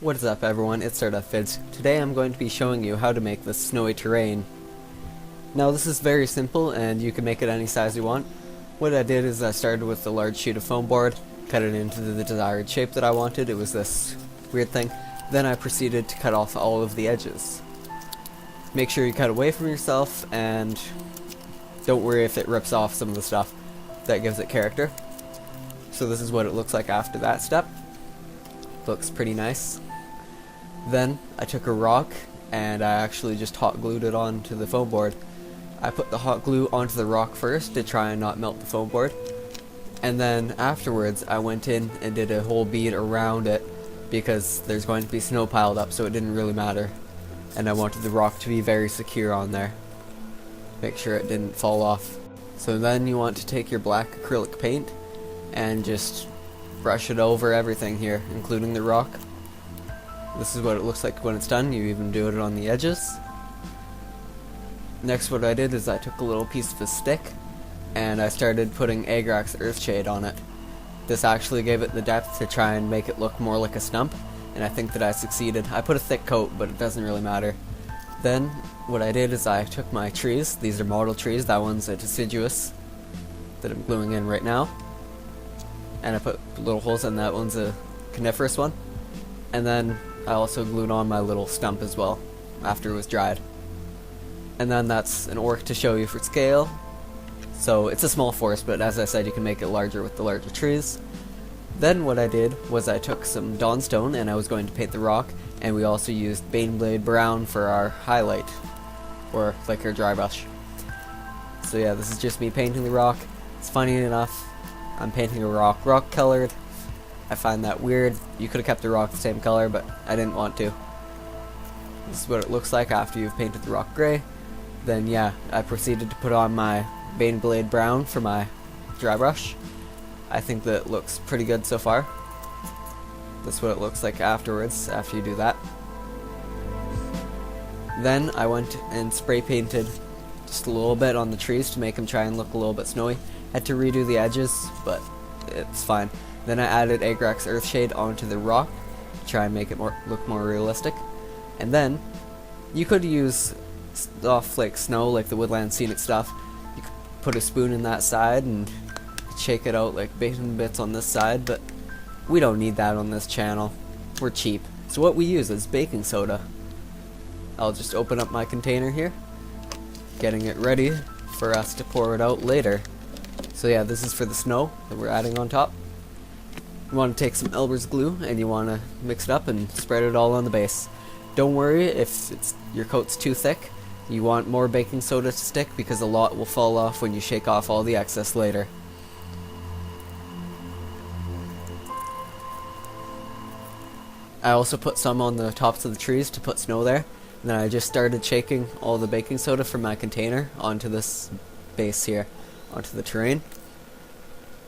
What is up everyone, it's Sirdeathvids. Today I'm going to be showing you how to make this snowy terrain. Now this is very simple and you can make it any size you want. What I did is I started with a large sheet of foam board, cut it into the desired shape that I wanted. It was this weird thing. Then I proceeded to cut off all of the edges. Make sure you cut away from yourself and don't worry if it rips off some of the stuff. That gives it character. So this is what it looks like after that step. Looks pretty nice. Then I took a rock and I actually just hot glued it onto the foam board. I put the hot glue onto the rock first to try and not melt the foam board, and then afterwards I went in and did a whole bead around it because there's going to be snow piled up, so it didn't really matter, and I wanted the rock to be very secure on there. Make sure it didn't fall off. So then you want to take your black acrylic paint and just brush it over everything here, including the rock. This is what it looks like when it's done. You even do it on the edges. Next, what I did is I took a little piece of a stick and I started putting Earthshade on it. This actually gave it the depth to try and make it look more like a stump, and I think that I succeeded. I put a thick coat, but it doesn't really matter. Then what I did is I took my trees. These are model trees. That one's a deciduous that I'm gluing in right now, and I put little holes in. That one's a coniferous one, and then I also glued on my little stump as well after it was dried. And then that's an orc to show you for scale. So it's a small forest, but as I said, you can make it larger with the larger trees. Then what I did was I took some dawnstone and I was going to paint the rock, and we also used Baneblade Brown for our highlight, or like our dry brush. So yeah, this is just me painting the rock. It's funny enough, I'm painting a rock colored. I find that weird. You could have kept the rock the same color, but I didn't want to. This is what it looks like after you've painted the rock gray. Then yeah, I proceeded to put on my Baneblade Brown for my dry brush. I think that it looks pretty good so far. That's what it looks like afterwards, after you do that. Then I went and spray painted just a little bit on the trees to make them try and look a little bit snowy. Had to redo the edges, but it's fine. Then I added Earthshade onto the rock to try and make it look more realistic. And then you could use stuff like snow, like the woodland scenic stuff. You could put a spoon in that side and shake it out like bacon bits on this side, but we don't need that on this channel. We're cheap. So what we use is baking soda. I'll just open up my container here, getting it ready for us to pour it out later. So yeah, this is for the snow that we're adding on top. You want to take some Elmer's glue and you want to mix it up and spread it all on the base. Don't worry if your coat's too thick. You want more baking soda to stick because a lot will fall off when you shake off all the excess later. I also put some on the tops of the trees to put snow there. And then I just started shaking all the baking soda from my container onto this base here, onto the terrain.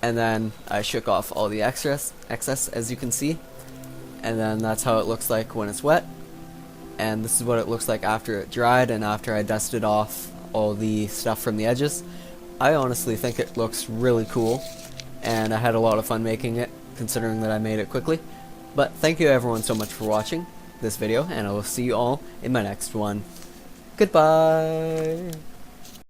And then I shook off all the excess as you can see. And then that's how it looks like when it's wet. And this is what it looks like after it dried and after I dusted off all the stuff from the edges. I honestly think it looks really cool, and I had a lot of fun making it, considering that I made it quickly. But thank you everyone so much for watching this video, and I will see you all in my next one. Goodbye!